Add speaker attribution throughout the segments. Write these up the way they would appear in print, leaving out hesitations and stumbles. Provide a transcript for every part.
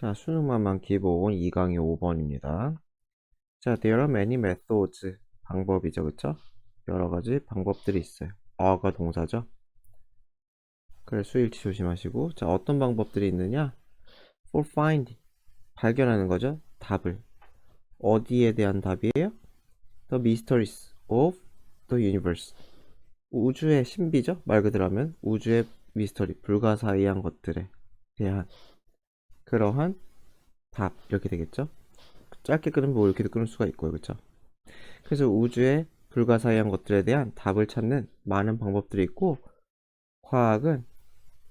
Speaker 1: 자, 수능만만 기본 2강의 5번입니다. 자, there are many methods. 방법이죠, 그쵸? 여러 가지 방법들이 있어요. 어가 동사죠? 그래, 수일치 조심하시고. 자, 어떤 방법들이 있느냐? for find. 발견하는 거죠? 답을. 어디에 대한 답이에요? The mysteries of the universe. 우주의 신비죠? 말 그대로 하면 우주의 미스터리, 불가사의한 것들에 대한 그러한 답. 이렇게 되겠죠? 짧게 끊으면 뭐 이렇게도 끊을 수가 있고요. 그쵸? 그래서 우주의 불가사의한 것들에 대한 답을 찾는 많은 방법들이 있고, 과학은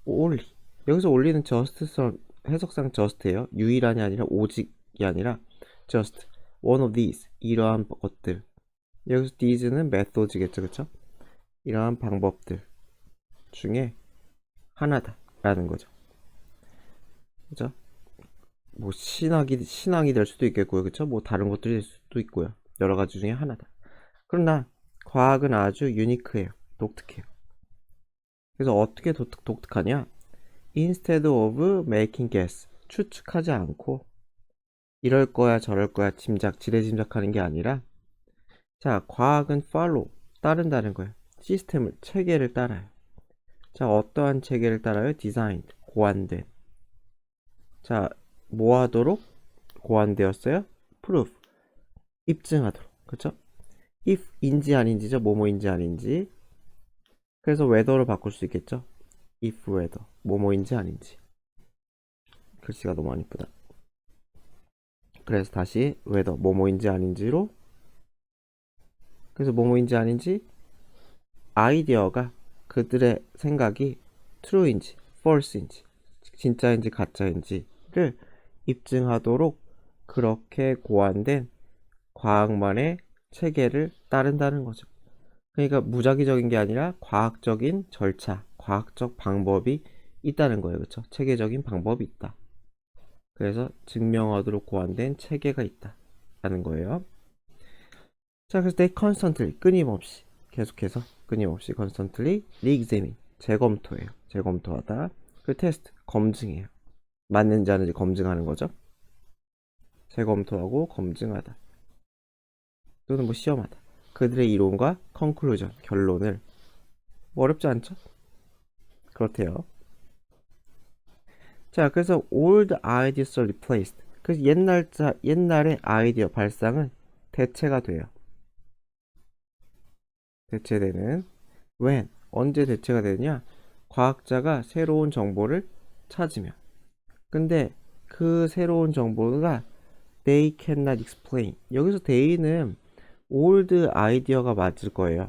Speaker 1: only, 여기서 only는 just성, 해석상 just예요. 유일한이 아니라 오직이 아니라 just one of these, 이러한 것들. 여기서 these는 methods겠죠. 그쵸? 이러한 방법들 중에 하나다 라는 거죠. 그죠? 뭐 신앙이 될 수도 있겠고요. 그쵸? 뭐 다른 것들이 될 수도 있고요. 여러 가지 중에 하나다. 그러나 과학은 아주 유니크해요. 독특해요. 그래서 어떻게 독특하냐? Instead of making guess, 추측하지 않고 이럴 거야 저럴 거야 지레짐작하는 게 아니라, 자, 과학은 follow, 따른다는 거예요. 시스템을, 체계를 따라요. 자, 어떠한 체계를 따라요? designed, 고안된. 자, 뭐 하도록 고안되었어요? proof, 입증하도록. 그쵸? if인지 아닌지죠. 뭐뭐인지 아닌지. 그래서 whether로 바꿀 수 있겠죠. if whether, 뭐뭐인지 아닌지. 글씨가 너무 안 이쁘다. 그래서 다시 whether, 뭐뭐인지 아닌지로. 그래서 뭐뭐인지 아닌지, 아이디어가, 그들의 생각이 true인지 false인지, 진짜인지 가짜인지를 입증하도록 그렇게 고안된 과학만의 체계를 따른다는 거죠. 그러니까 무작위적인 게 아니라 과학적인 절차, 과학적 방법이 있다는 거예요. 그렇죠? 체계적인 방법이 있다. 그래서 증명하도록 고안된 체계가 있다 라는 거예요. 자, 그래서 they constantly, 끊임없이, 계속해서 끊임없이 constantly re-examine, 재검토해요. 재검토하다. 그 테스트, 검증해요. 맞는지 아닌지 검증하는 거죠. 재검토하고 검증하다. 또는 뭐 시험하다. 그들의 이론과 conclusion, 결론을. 뭐 어렵지 않죠? 그렇대요. 자, 그래서 old ideas are replaced. 그래서 옛날의 아이디어 발상은 대체가 돼요. 대체되는. when, 언제 대체가 되느냐? 과학자가 새로운 정보를 찾으면. 근데 그 새로운 정보가 they cannot explain. 여기서 they는 old 아이디어가 맞을 거예요.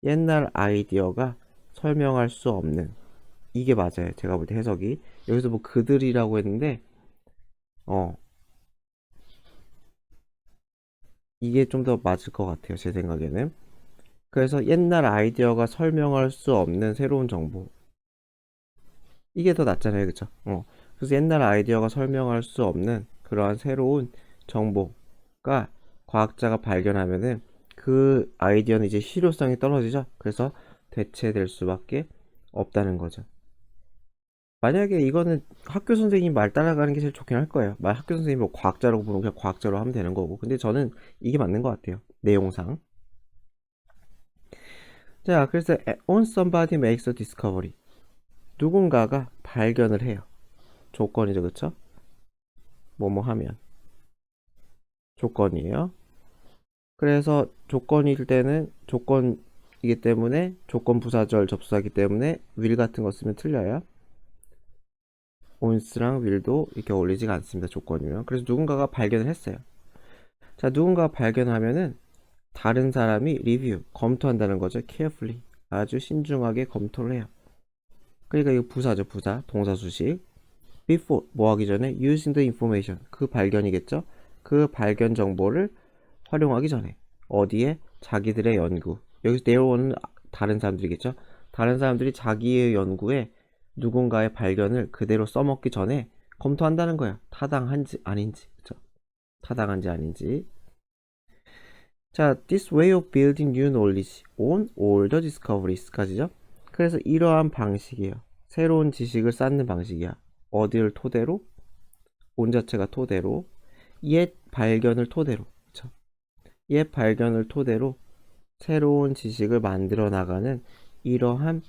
Speaker 1: 옛날 아이디어가 설명할 수 없는. 이게 맞아요. 제가 볼 때 해석이. 여기서 뭐 그들이라고 했는데, 이게 좀 더 맞을 것 같아요. 제 생각에는. 그래서 옛날 아이디어가 설명할 수 없는 새로운 정보. 이게 더 낫잖아요. 그쵸? 그래서 옛날 아이디어가 설명할 수 없는 그러한 새로운 정보가 과학자가 발견하면은 그 아이디어는 이제 실효성이 떨어지죠. 그래서 대체될 수밖에 없다는 거죠. 만약에 이거는 학교 선생님 말 따라가는 게 제일 좋긴 할 거예요. 학교 선생님이 뭐 과학자라고 부르면 그냥 과학자로 하면 되는 거고. 근데 저는 이게 맞는 것 같아요. 내용상. 자, 그래서 when somebody makes a discovery, 누군가가 발견을 해요. 조건이죠, 그쵸? 뭐뭐 하면 조건이에요. 그래서 조건일 때는 조건이기 때문에, 조건 부사절 접수하기 때문에 will 같은 거 쓰면 틀려요. once랑 will도 이렇게 어울리지가 않습니다. 조건이면. 그래서 누군가가 발견을 했어요. 자, 누군가가 발견하면은 다른 사람이 리뷰, 검토한다는 거죠. carefully, 아주 신중하게 검토를 해요. 그러니까 이거 부사죠. 부사, 동사 수식. before, 뭐 하기 전에, using the information, 그 발견이겠죠. 그 발견 정보를 활용하기 전에. 어디에? 자기들의 연구. 여기서 their one은 다른 사람들이겠죠. 다른 사람들이 자기의 연구에 누군가의 발견을 그대로 써먹기 전에 검토한다는 거예요. 타당한지 아닌지. 그쵸? 타당한지 아닌지. 자, this way of building new knowledge on older discoveries까지죠. 그래서 이러한 방식이에요. 새로운 지식을 쌓는 방식이야. 어디를 토대로? 본 자체가 토대로, 옛 발견을 토대로, 그쵸? 옛 발견을 토대로 새로운 지식을 만들어 나가는 이러한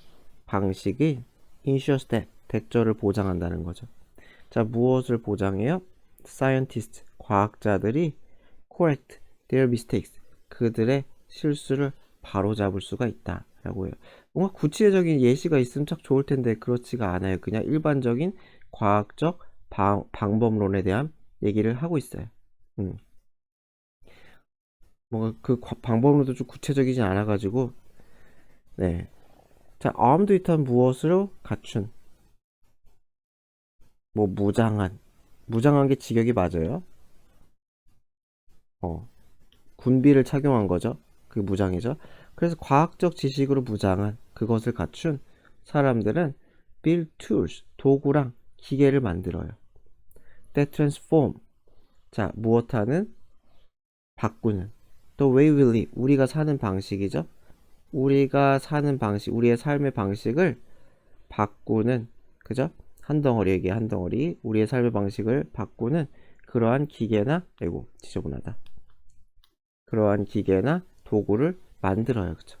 Speaker 1: 방식이 ensure that, 대절을 보장한다는 거죠. 자, 무엇을 보장해요? scientist, 과학자들이 correct their mistakes, 그들의 실수를 바로잡을 수가 있다 라고 해요. 뭔가 구체적인 예시가 있으면 chắc 좋을 텐데 그렇지가 않아요. 그냥 일반적인 과학적 방법론에 대한 얘기를 하고 있어요. 뭔가 그 방법론도 좀 구체적이지 않아가지고, 네. 자, armed with한 무엇으로 갖춘, 뭐 무장한 게 직역이 맞아요. 군비를 착용한 거죠. 그게 무장이죠. 그래서 과학적 지식으로 무장한 그것을 갖춘 사람들은 build tools, 도구랑 기계를 만들어요. that transform, 자, 무엇하는, 바꾸는, the way we live, 우리가 사는 방식이죠. 우리가 사는 방식, 우리의 삶의 방식을 바꾸는, 그죠? 한 덩어리에게 한 덩어리, 우리의 삶의 방식을 바꾸는 그러한 기계나, 아이고, 지저분하다. 그러한 기계나 도구를 만들어요. 그쵸?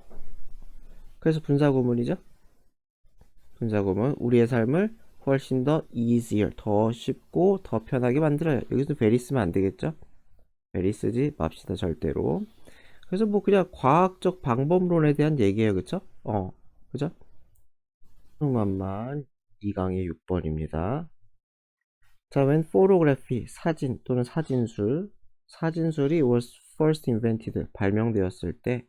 Speaker 1: 그래서 분사구문이죠. 분사구문, 우리의 삶을 훨씬 더 easier, 더 쉽고 더 편하게 만들어요. 여기서 very 쓰면 안 되겠죠? very 쓰지 맙시다, 절대로. 그래서 뭐 그냥 과학적 방법론에 대한 얘기예요. 그쵸? 그죠? 만만 2강의 6번입니다. 자, when photography, 사진 또는 사진술이 was first invented, 발명되었을 때,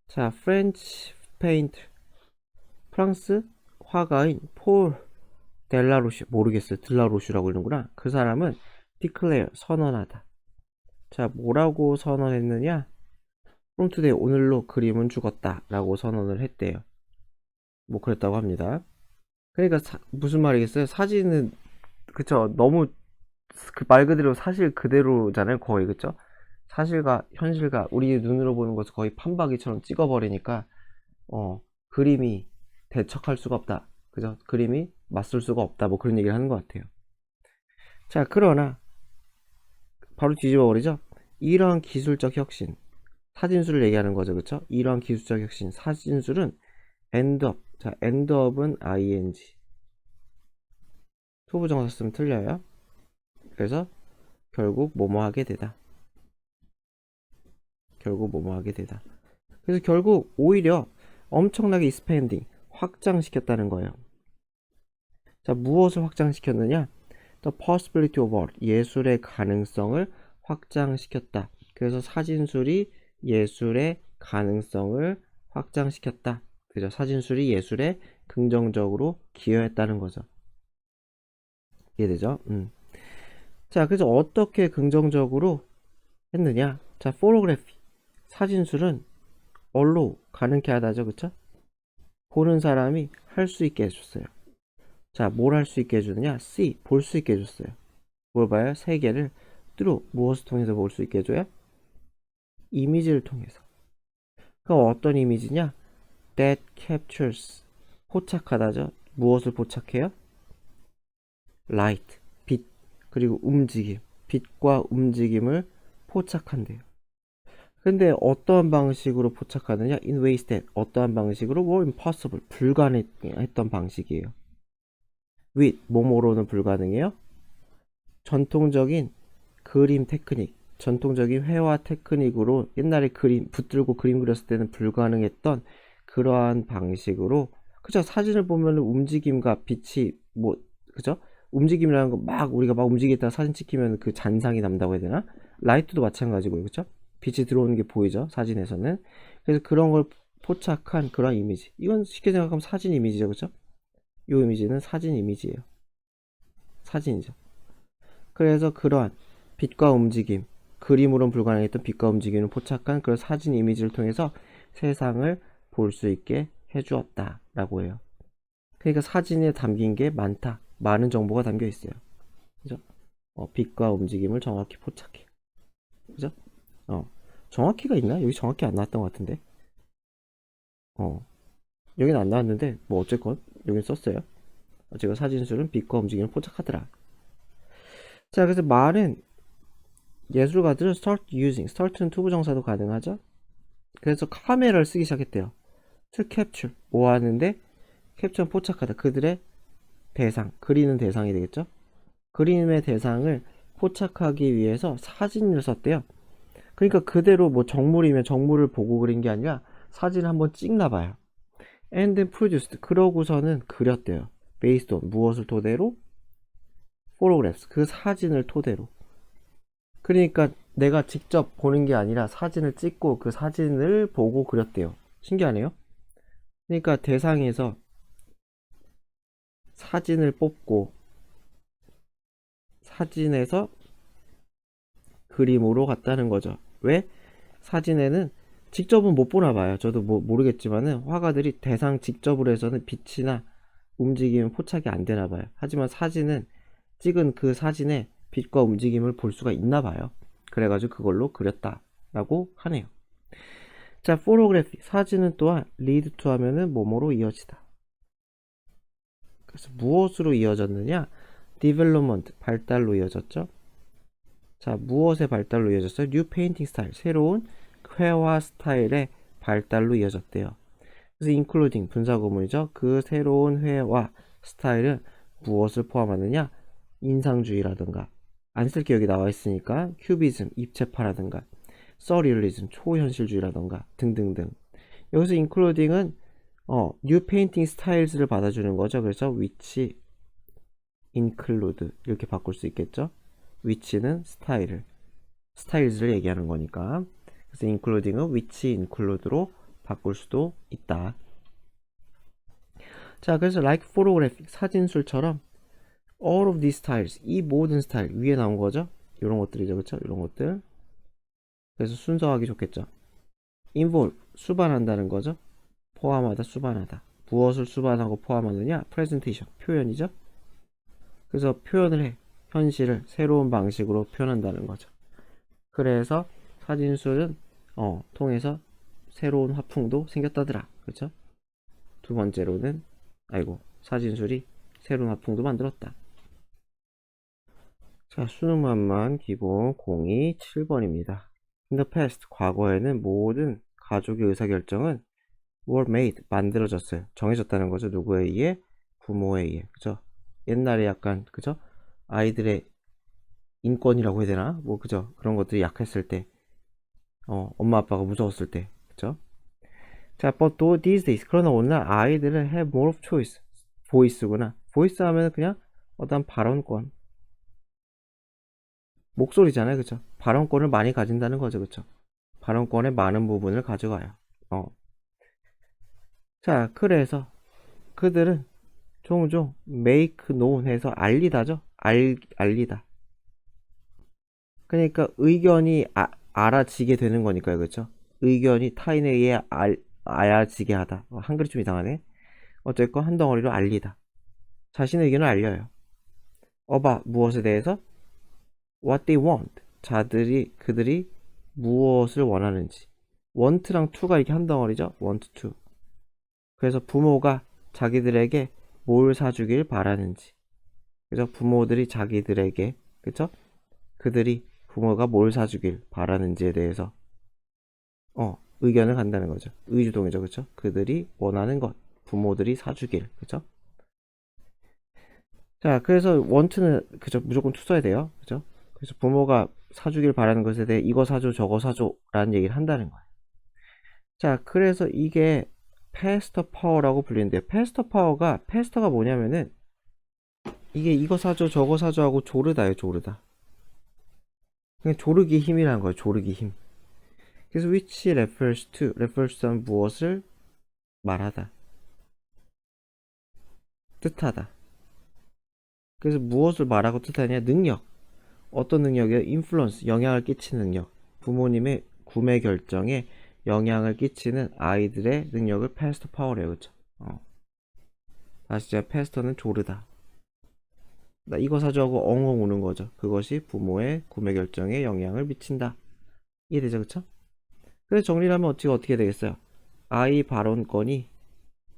Speaker 1: 자, French painter, 프랑스 화가인 폴 델라로슈, 모르겠어요. 들라로슈라고 그러는구나. 그 사람은 declare, 선언하다. 자, 뭐라고 선언했느냐? From today, 오늘로 그림은 죽었다 라고 선언을 했대요. 뭐 그랬다고 합니다. 그러니까 무슨 말이겠어요? 사진은, 그쵸, 너무 그 말 그대로 사실 그대로잖아요, 거의. 그쵸? 사실과 현실과 우리 눈으로 보는 것을 거의 판박이처럼 찍어버리니까 그림이 대척할 수가 없다. 그죠? 그림이 맞설 수가 없다. 뭐 그런 얘기를 하는 것 같아요. 자, 그러나 바로 뒤집어 버리죠. 이러한 기술적 혁신, 사진술을 얘기하는 거죠. 그쵸? 이러한 기술적 혁신, 사진술은 end up. 자, end up은 ing. 투부정사 쓰면 틀려요. 그래서 결국 뭐뭐 하게 되다. 그래서 결국 오히려 엄청나게 expanding, 확장시켰다는 거예요. 자, 무엇을 확장시켰느냐? The possibility of art, 예술의 가능성을 확장시켰다. 그래서 사진술이 예술의 가능성을 확장시켰다. 그죠? 사진술이 예술에 긍정적으로 기여했다는 거죠. 이해되죠? 자, 그래서 어떻게 긍정적으로 했느냐? 자, photography, 사진술은 allow, 가능케 하다죠. 그쵸? 보는 사람이 할 수 있게 해줬어요. 자, 뭘 할 수 있게 해주느냐? see, 볼 수 있게 해줬어요. 뭘 봐요? 세계를 through, 무엇을 통해서 볼 수 있게 해줘요? 이미지를 통해서. 그럼 어떤 이미지냐? that captures, 포착하다죠. 무엇을 포착해요? light, 빛, 그리고 움직임, 빛과 움직임을 포착한대요. 근데 어떠한 방식으로 포착하느냐? in ways that, 어떠한 방식으로? were impossible, 불가능했던 방식이에요. with, 뭐뭐로는 불가능해요? 전통적인 그림 테크닉, 전통적인 회화 테크닉으로 옛날에 그림 붙들고 그림 그렸을 때는 불가능했던 그러한 방식으로, 그죠? 사진을 보면 움직임과 빛이 뭐, 그죠? 움직임이라는 거 막 우리가 막 움직이다가 사진 찍히면 그 잔상이 남다고 해야 되나? 라이트도 마찬가지고요, 그죠? 빛이 들어오는 게 보이죠, 사진에서는. 그래서 그런 걸 포착한 그런 이미지, 이건 쉽게 생각하면 사진 이미지죠, 그죠? 이 이미지는 사진 이미지예요. 사진이죠. 그래서 그러한 빛과 움직임, 그림으로는 불가능했던 빛과 움직임을 포착한 그런 사진 이미지를 통해서 세상을 볼 수 있게 해주었다 라고 해요. 그러니까 사진에 담긴 게 많다, 많은 정보가 담겨 있어요. 그죠? 빛과 움직임을 정확히 포착해. 그죠? 정확히가 있나? 여기 정확히 안 나왔던 것 같은데. 여기는 안 나왔는데 뭐 어쨌건 여긴 썼어요. 제가 사진술은 빛과 움직임을 포착하더라. 자, 그래서 말은 예술가들은 start는 투부정사도 가능하죠. 그래서 카메라를 쓰기 시작했대요. to capture, 뭐 하는데? 캡처는 포착하다. 그들의 대상, 그리는 대상이 되겠죠. 그림의 대상을 포착하기 위해서 사진을 썼대요. 그러니까 그대로 뭐 정물이면 정물을 보고 그린 게 아니라 사진을 한번 찍나 봐요. And then produced, 그러고서는 그렸대요. based on, 무엇을 토대로? photographs, 그 사진을 토대로. 그러니까 내가 직접 보는 게 아니라 사진을 찍고 그 사진을 보고 그렸대요. 신기하네요. 그러니까 대상에서 사진을 뽑고 사진에서 그림으로 갔다는 거죠. 왜? 사진에는 직접은 못 보나 봐요. 저도 뭐 모르겠지만은 화가들이 대상 직접으로 해서는 빛이나 움직임은 포착이 안 되나 봐요. 하지만 사진은 찍은 그 사진에 빛과 움직임을 볼 수가 있나 봐요. 그래가지고 그걸로 그렸다라고 하네요. 자, 포토그래피, 사진은 또한 lead to 하면은 뭐뭐로 이어지다. 그래서 무엇으로 이어졌느냐? development, 발달로 이어졌죠. 자, 무엇의 발달로 이어졌어요? new painting style, 새로운 회화 스타일의 발달로 이어졌대요. 그래서 including, 분사구문이죠. 그 새로운 회화 스타일은 무엇을 포함하느냐? 인상주의라든가, 안 쓸 게 여기 나와 있으니까 큐비즘, 입체파라든가, 서리얼리즘, 초현실주의라든가 등등등. 여기서 including은 new painting styles를 받아주는 거죠. 그래서 which include 이렇게 바꿀 수 있겠죠. which는 styles를 얘기하는 거니까. 그래서 including은 which include로 바꿀 수도 있다. 자, 그래서 like photographic, 사진술처럼 all of these styles, 이 모든 스타일 위에 나온 거죠. 이런 것들이죠, 그렇죠? 이런 것들. 그래서 순서하기 좋겠죠. involve, 수반한다는 거죠. 포함하다, 수반하다. 무엇을 수반하고 포함하느냐? presentation, 표현이죠. 그래서 표현을 해. 현실을 새로운 방식으로 표현한다는 거죠. 그래서 사진술은 통해서 새로운 화풍도 생겼다더라. 그렇죠? 두 번째로는 사진술이 새로운 화풍도 만들었다. 자, 수능만만 기본 027번입니다. In the past, 과거에는 모든 가족의 의사결정은 were made, 만들어졌어요. 정해졌다는 거죠. 누구에 의해? 부모에 의해. 그죠? 옛날에 약간, 그죠? 아이들의 인권이라고 해야 되나? 뭐, 그죠? 그런 것들이 약했을 때, 엄마 아빠가 무서웠을 때, 그죠? 자, but though these days, 그러나 오늘날 아이들은 have more of choice. voice구나. voice 하면 그냥 어떤 발언권, 목소리잖아요. 그쵸? 발언권을 많이 가진다는 거죠. 그쵸? 발언권의 많은 부분을 가져가요. 자, 그래서 그들은 종종 make known 해서 알리다죠. 알리다. 그러니까 의견이 알아지게 되는 거니까요. 그쵸? 의견이 타인에 의해 알아지게 하다. 한글이 좀 이상하네. 어쨌건 한 덩어리로 알리다. 자신의 의견을 알려요. 무엇에 대해서? What they want. 그들이 무엇을 원하는지. want랑 to가 이렇게 한 덩어리죠. want to. 그래서 부모가 자기들에게 뭘 사주길 바라는지. 그래서 부모들이 자기들에게, 그쵸? 그들이 부모가 뭘 사주길 바라는지에 대해서 의견을 간다는 거죠. 의주동이죠. 그쵸? 그들이 원하는 것, 부모들이 사주길. 그쵸? 자, 그래서 want는 그죠? 무조건 to 써야 돼요. 그죠? 그래서 부모가 사주길 바라는 것에 대해 이거 사줘 저거 사줘 라는 얘기를 한다는 거예요. 자, 그래서 이게 패스터 파워라고 불리는데요. 패스터가 뭐냐면은 이게 이거 사줘 저거 사줘 하고 조르다예요. 조르다. 그냥 조르기 힘이라는 거예요. 조르기 힘. 그래서 which refers to 하면 무엇을 말하다, 뜻하다. 그래서 무엇을 말하고 뜻하냐? 능력. 어떤 능력이요? influence, 영향을 끼치는 능력. 부모님의 구매 결정에 영향을 끼치는 아이들의 능력을 패스터 파워래요. 그쵸? 다시 제가 패스터는 조르다. 나 이거 사줘 하고 엉엉 우는 거죠. 그것이 부모의 구매 결정에 영향을 미친다. 이해되죠? 그쵸? 그래서 정리를 하면 어떻게 되겠어요? 아이 발언권이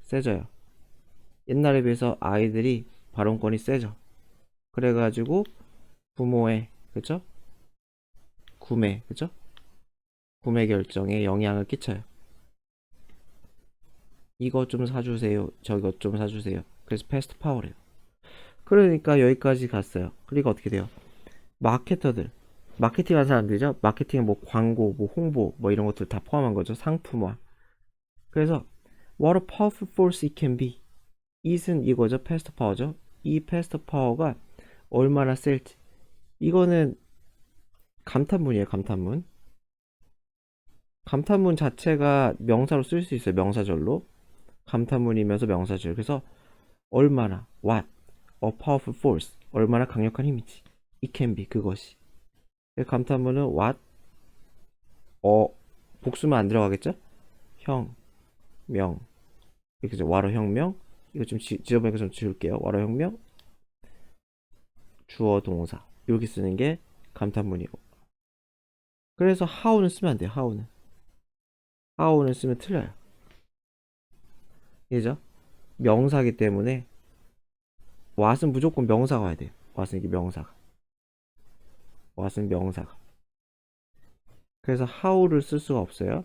Speaker 1: 세져요. 옛날에 비해서 아이들이 발언권이 세져. 그래가지고 부모의, 그죠? 구매, 그죠? 구매 결정에 영향을 끼쳐요. 이거 좀 사주세요. 저거 좀 사주세요. 그래서 패스트 파워래요. 그러니까 여기까지 갔어요. 그리고 어떻게 돼요? 마케터들. 마케팅하는 사람들이죠. 마케팅은 뭐 광고, 뭐 홍보, 뭐 이런 것들 다 포함한 거죠. 상품화. 그래서 what a powerful force it can be. it은 이거죠. 패스트 파워죠. 이 패스트 파워가 얼마나 셀지. 이거는 감탄문이에요. 감탄문. 감탄문 자체가 명사로 쓸 수 있어요. 명사절로. 감탄문이면서 명사절. 그래서 얼마나 what a powerful force 얼마나 강력한 힘이지. it can be 그것이. 감탄문은 what 복수만 안 들어가겠죠? 형, 명 이렇게 와로 혁명. 이거 좀 지어보니까 좀 지울게요. 와로 혁명 주어 동사 이렇게 쓰는 게 감탄문이고. 그래서 how는 쓰면 안 돼요. how는 쓰면 틀려요. 이해죠? 명사기 때문에 what은 무조건 명사가 와야 돼요. what은 이게 명사가. what은 명사가. 그래서 how를 쓸 수가 없어요.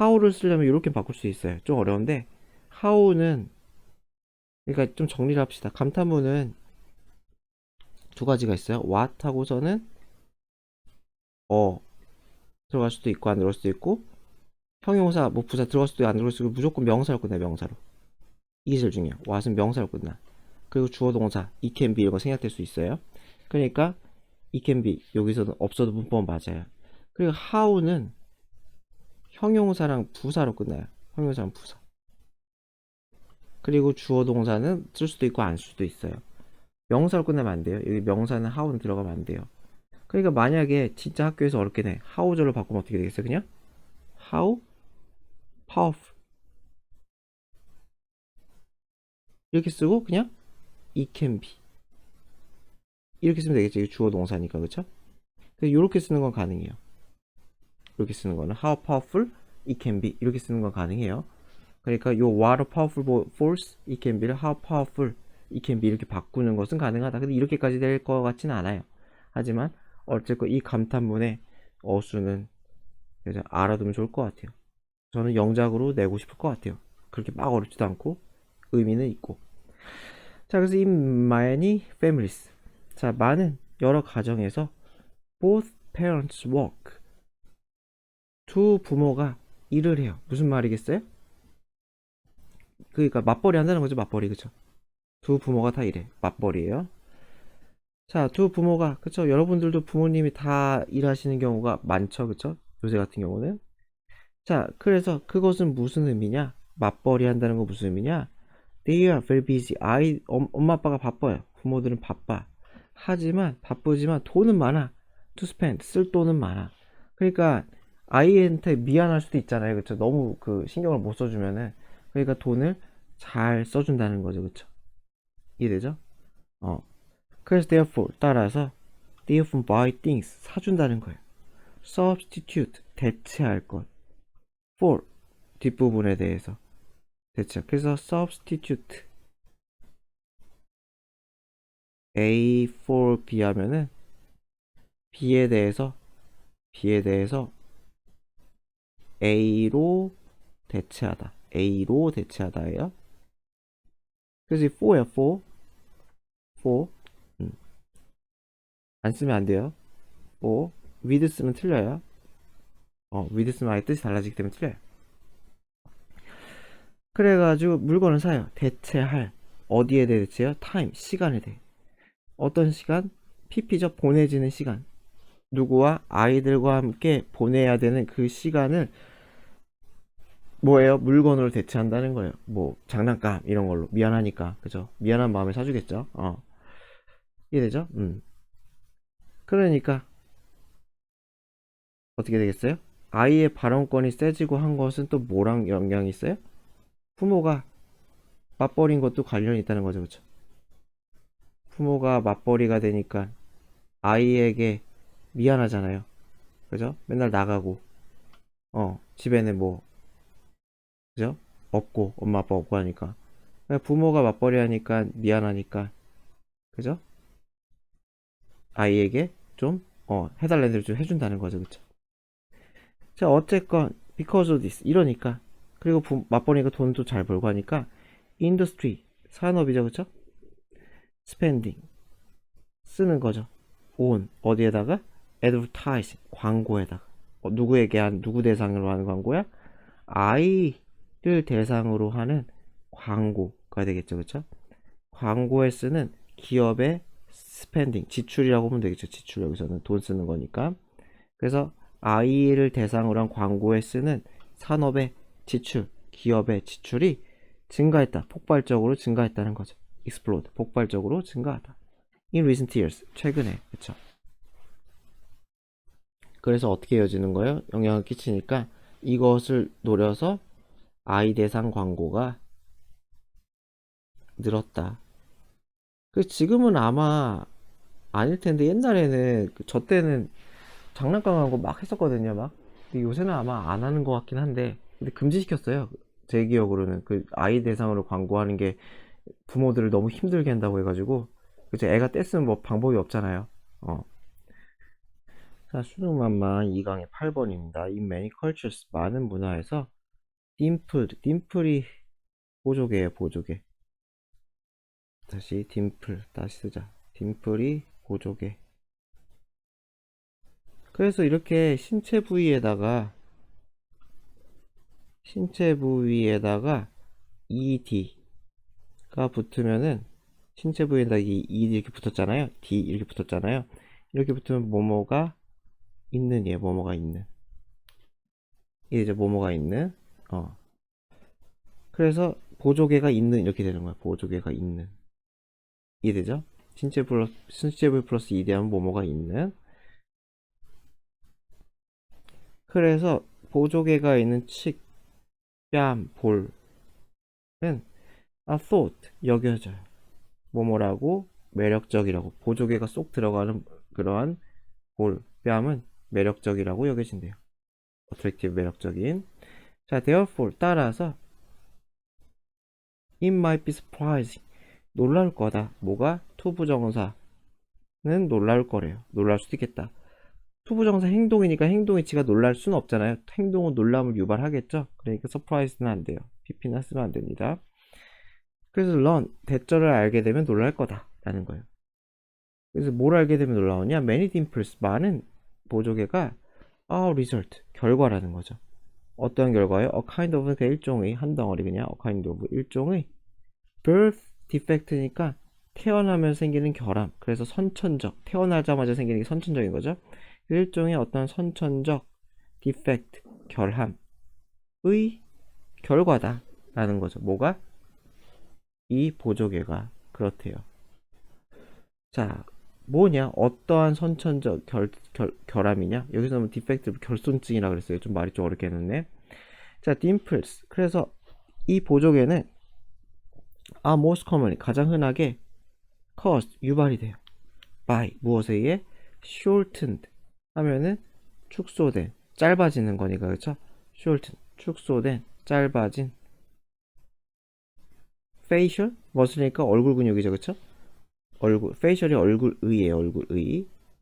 Speaker 1: how를 쓰려면 이렇게 바꿀 수 있어요. 좀 어려운데 how는 그러니까 좀 정리를 합시다. 감탄문은 두 가지가 있어요. what 하고서는 들어갈 수도 있고 안 들어갈 수도 있고 형용사 뭐 부사 들어갈 수도 있고 안 들어갈 수도 있고 무조건 명사로 끝나. 명사로. 이게 제일 중요해요. what은 명사로 끝나. 그리고 주어 동사 it can be 이런 거 생략될 수 있어요. 그러니까 it can be 여기서는 없어도 문법은 맞아요. 그리고 how는 형용사랑 부사로 끝나요. 형용사랑 부사. 그리고 주어 동사는 쓸 수도 있고 안 쓸 수도 있어요. 명사로 끝나면 안 돼요. 여기 명사는 how는 들어가면 안 돼요. 그러니까 만약에 진짜 학교에서 어렵게 돼. how절로 바꾸면 어떻게 되겠어요? 그냥 how powerful 이렇게 쓰고 그냥 it can be 이렇게 쓰면 되겠죠. 이게 주어 동사니까 그쵸? 이렇게 쓰는 건 가능해요. 이렇게 쓰는 거는 how powerful it can be 이렇게 쓰는 건 가능해요. 그러니까 요 what a powerful force it can be를 how powerful it can be 이렇게 바꾸는 것은 가능하다. 근데 이렇게까지 될 것 같지는 않아요. 하지만 어쨌건 이 감탄문의 어수는 알아두면 좋을 것 같아요. 저는 영작으로 내고 싶을 것 같아요. 그렇게 막 어렵지도 않고 의미는 있고. 자, 그래서 in many families. 자, 많은 여러 가정에서 both parents work. 두 부모가 일을 해요. 무슨 말이겠어요? 그러니까 맞벌이 한다는 거죠. 맞벌이. 그쵸? 두 부모가 다 일해. 맞벌이에요. 자, 두 부모가 그쵸? 여러분들도 부모님이 다 일하시는 경우가 많죠. 그쵸? 요새 같은 경우는. 자, 그래서 그것은 무슨 의미냐? 맞벌이 한다는 거 무슨 의미냐? They are very busy. 엄마 아빠가 바빠요. 부모들은 바빠. 하지만 바쁘지만 돈은 많아. To spend. 쓸 돈은 많아. 그러니까 아이한테 미안할 수도 있잖아요. 그쵸? 너무 그 신경을 못 써주면은. 그러니까 돈을 잘 써준다는 거죠. 그쵸? 이해되죠? 그래서 therefore 따라서 they often buy things 사준다는 거예요. substitute 대체할 것 for 뒷부분에 대해서 대체. 그래서 substitute A for B 하면은 B에 대해서 A로 대체하다. A로 대체하다예요. 그래서 이 for야 for 안 쓰면 안 돼요. for with 쓰면 틀려요. with 쓰면 아예 뜻이 달라지기 때문에 틀려요. 그래가지고 물건을 사요. 대체할 어디에 대해 대체요? time 시간에 대해. 어떤 시간? PP죠. 보내지는 시간. 누구와 아이들과 함께 보내야 되는 그 시간을 뭐예요? 물건으로 대체한다는 거예요. 뭐 장난감 이런 걸로 미안하니까 그죠? 미안한 마음에 사주겠죠. 이해되죠? 그러니까 어떻게 되겠어요? 아이의 발언권이 세지고 한 것은 또 뭐랑 영향이 있어요? 부모가 맞벌이인 것도 관련이 있다는 거죠. 그쵸? 부모가 맞벌이가 되니까 아이에게 미안하잖아요. 그죠? 맨날 나가고 집에는 뭐 그죠? 없고 엄마 아빠 없고 하니까 부모가 맞벌이 하니까 미안하니까 그죠? 아이에게 좀 해달라는 대로 좀 해준다는 거죠. 그쵸? 자, 어쨌건 because of this 이러니까, 그리고 맞벌이니까 돈도 잘 벌고 하니까 industry 산업이죠. 그쵸? spending 쓰는 거죠. on 어디에다가 advertise 광고에다가, 누구에게 한 누구 대상으로 하는 광고야? 아이를 대상으로 하는 광고가 되겠죠. 그쵸? 광고에 쓰는 기업의 스펜딩 지출이라고 보면 되겠죠. 지출, 여기서는 돈 쓰는 거니까. 그래서 아이를 대상으로 한 광고에 쓰는 산업의 지출, 기업의 지출이 증가했다, 폭발적으로 증가했다는 거죠. explode 폭발적으로 증가하다. in recent years 최근에. 그쵸? 그래서 어떻게 이어지는 거예요? 영향을 끼치니까 이것을 노려서 아이 대상 광고가 늘었다. 그 지금은 아마 아닐 텐데, 옛날에는 저 때는 장난감 광고 막 했었거든요. 막. 근데 요새는 아마 안 하는 것 같긴 한데, 근데 금지시켰어요. 제 기억으로는 그 아이 대상으로 광고하는 게 부모들을 너무 힘들게 한다고 해가지고. 그죠? 애가 뗐으면 뭐 방법이 없잖아요. 어. 자, 수능만만 2강의 8번입니다. In many cultures 많은 문화에서 딤플이 보조개예요. 보조개. 다시 딤플 다시 쓰자. 딤플이 보조개. 그래서 이렇게 신체 부위에다가 ed가 붙으면은, 신체 부위에다가 이 ed 이렇게 붙었잖아요. d 이렇게 붙었잖아요. 이렇게 붙으면 뭐뭐가 있는, 예, 뭐뭐가 있는. 이제 뭐뭐가 있는. 그래서 보조개가 있는 이렇게 되는 거야. 보조개가 있는. 이해되죠? 신체 부위 플러스 ed 하면 뭐뭐가 있는. 그래서 보조개가 있는 칙, 뺨, 볼은 thought 여겨져요. 뭐뭐라고 매력적이라고, 보조개가 쏙 들어가는 그러한 볼, 뺨은 매력적이라고 여겨진대요. attractive 매력적인. 자, therefore 따라서 it might be surprising 놀랄 거다. 뭐가? 투부정사는 놀랄 거래요. 놀랄 수도 있겠다. 투부정사 행동이니까 행동이 지가 놀랄 수는 없잖아요. 행동은 놀람을 유발하겠죠. 그러니까 surprise는 안 돼요. pp는 쓰면 안 됩니다. 그래서 learn 대절을 알게 되면 놀랄 거다 라는 거예요. 그래서 뭘 알게 되면 놀라우냐? many dimples 많은 보조개가 result 결과라는 거죠. 어떤 결과요? a kind of 그 일종의, 한 덩어리 그냥 a kind of 일종의 birth defect니까 태어나면 생기는 결함. 그래서 선천적, 태어나자마자 생기는 게 선천적인 거죠. 일종의 어떤 선천적 defect 결함의 결과다 라는 거죠. 뭐가? 이 보조개가 그렇대요. 자, 뭐냐? 어떠한 선천적 결함이냐? 여기서는 디펙트 결손증이라 그랬어요. 좀 말이 좀 어렵게 했네. 자, dimples. 그래서 이 보조개는 most commonly 가장 흔하게 caused 유발이 돼요. by 무엇에 의해? shortened 하면은 축소된, 짧아지는 거니까, 그렇죠? shortened 축소된, 짧아진. facial 무엇이니까 얼굴 근육이죠, 그렇죠? 얼굴, facial이 얼굴의예요.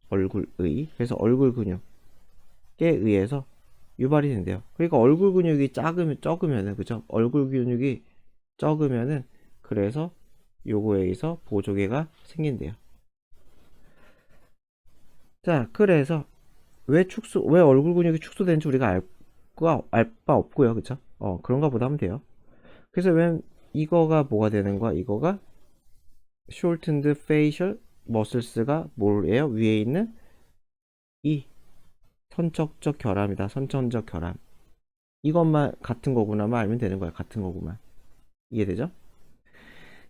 Speaker 1: 얼굴의. 그래서 얼굴 근육에 의해서 유발이 된대요. 그러니까 얼굴 근육이 적으면은, 그죠? 얼굴 근육이 적으면은, 그래서 요거에 의해서 보조개가 생긴대요. 자, 그래서 왜 얼굴 근육이 축소되는지 우리가 알 바 없고요, 그쵸? 그런가 보다 하면 돼요. 그래서 왜 이거가 뭐가 되는 거야? 이거가 shortened facial muscles가 뭐예요? 위에 있는 이 선천적 결함이다. 선천적 결함. 이것만 같은 거구나만 알면 되는 거야. 같은 거구만. 이해되죠?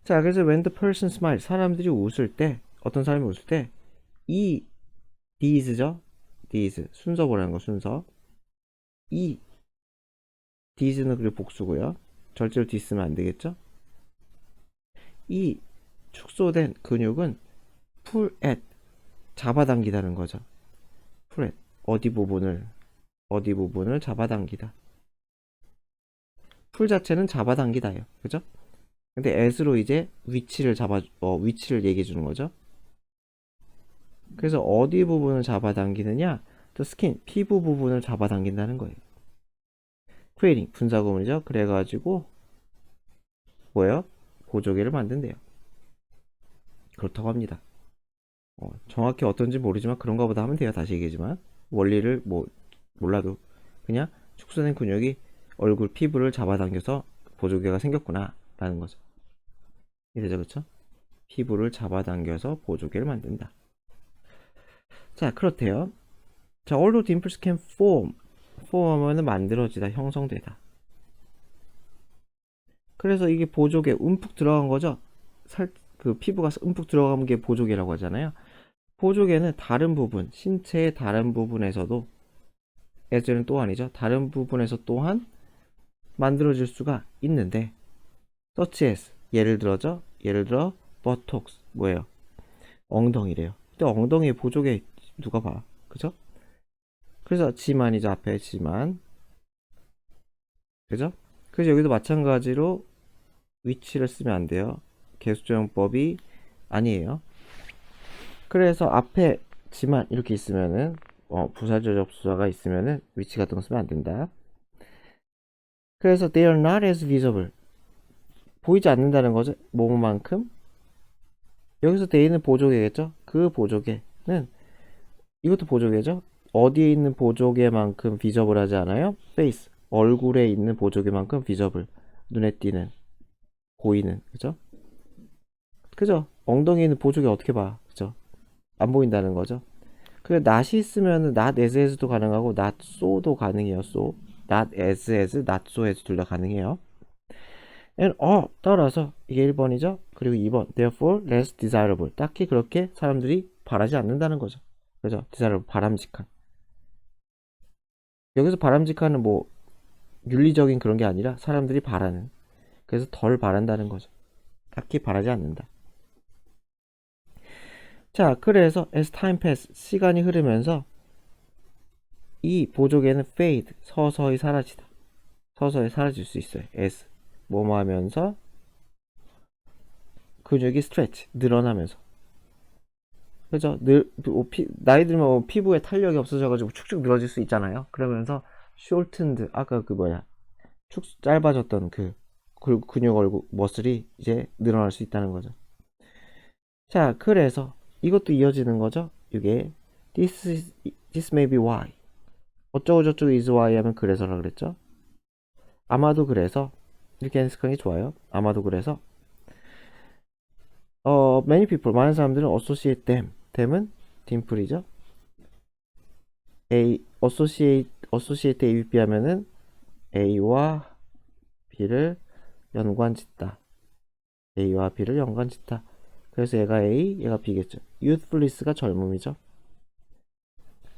Speaker 1: 자, 그래서 when the person smile, 사람들이 웃을 때, 어떤 사람이 웃을 때, 이 these죠? these 순서 보라는 거, 순서. 이 these는 그리고 복수고요. 절대로 뒤쓰면 안 되겠죠? 이 축소된 근육은 pull at 잡아당기다는 거죠. pull at 어디 부분을 잡아당기다. 풀 자체는 잡아당기다예요. 그죠? 근데 at로 이제 위치를 얘기해 주는 거죠. 그래서 어디 부분을 잡아당기느냐? the skin, 피부 부분을 잡아당긴다는 거예요. creating, 분사구문이죠. 그래가지고 뭐예요? 보조개를 만든대요. 그렇다고 합니다. 정확히 어떤지 모르지만 그런가 보다 하면 돼요. 다시 얘기하지만 원리를 뭐 몰라도 그냥 축소된 근육이 얼굴 피부를 잡아당겨서 보조개가 생겼구나 라는 거죠. 이해되죠? 그쵸? 피부를 잡아당겨서 보조개를 만든다. 자, 그렇대요. 자, although dimples can form 하면은 만들어지다, 형성되다. 그래서 이게 보조개 움푹 들어간 거죠. 그 피부가 움푹 들어간 게 보조개라고 하잖아요. 보조개는 다른 부분, 신체의 다른 부분에서도, as는 또 아니죠. 다른 부분에서 또한 만들어질 수가 있는데, such as, 예를 들어죠. 예를 들어 buttocks, 뭐예요? 엉덩이래요. 근데 엉덩이에 보조개 누가 봐, 그죠? 그래서 지만이죠. 앞에 지만, 그죠? 그래서 여기도 마찬가지로 위치를 쓰면 안 돼요. 개수조용법이 아니에요. 그래서 앞에 지만 이렇게 있으면은 부사절 접수사가 있으면은 위치 같은 거 쓰면 안 된다. 그래서 they are not as visible, 보이지 않는다는 거죠. 뭐만큼? 여기서 they는 보조개겠죠. 그 보조개는 이것도 보조개죠. 어디에 있는 보조개만큼 visible 하지 않아요? face, 얼굴에 있는 보조개만큼 visible, 눈에 띄는, 보이는, 그죠? 그죠? 엉덩이에 있는 보조개 어떻게 봐, 그죠? 안 보인다는 거죠. 그 not이 있으면은 not as as도 가능하고 not so도 가능해요. so, not as, not so as 둘 다 가능해요. and 따라서 이게 1번이죠. 그리고 2번 therefore less desirable, 딱히 그렇게 사람들이 바라지 않는다는 거죠. 그죠? desirable, 바람직한. 여기서 바람직한은 뭐 윤리적인 그런 게 아니라 사람들이 바라는, 그래서 덜 바란다는 거죠. 딱히 바라지 않는다. 자, 그래서 as time pass, 시간이 흐르면서 이 보조개는 fade, 서서히 사라지다. 서서히 사라질 수 있어요. as, 뭐뭐 하면서 근육이 stretch, 늘어나면서. 그죠? 나이 들면 피부에 탄력이 없어져가지고 축축 늘어질 수 있잖아요. 그러면서 shortened, 아까 그 뭐야, 짧아졌던 그 근육 얼굴 머슬이 이제 늘어날 수 있다는 거죠. 자, 그래서 이것도 이어지는 거죠. 이게 this may be why, 어쩌고 저쩌고 is why 하면 그래서라 그랬죠. 아마도 그래서, 이렇게 해석하는 게 좋아요. 아마도 그래서 many people, 많은 사람들은 associate them은 dimple이죠. associate A with B 하면은 A와 B를 연관짓다. A와 B를 연관짓다. 그래서 얘가 A, 얘가 B겠죠. youthfulness가 젊음이죠.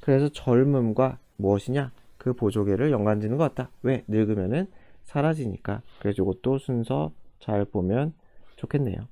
Speaker 1: 그래서 젊음과 무엇이냐? 그 보조개를 연관짓는 것 같다. 왜? 늙으면은 사라지니까. 그래서 이것도 순서 잘 보면 좋겠네요.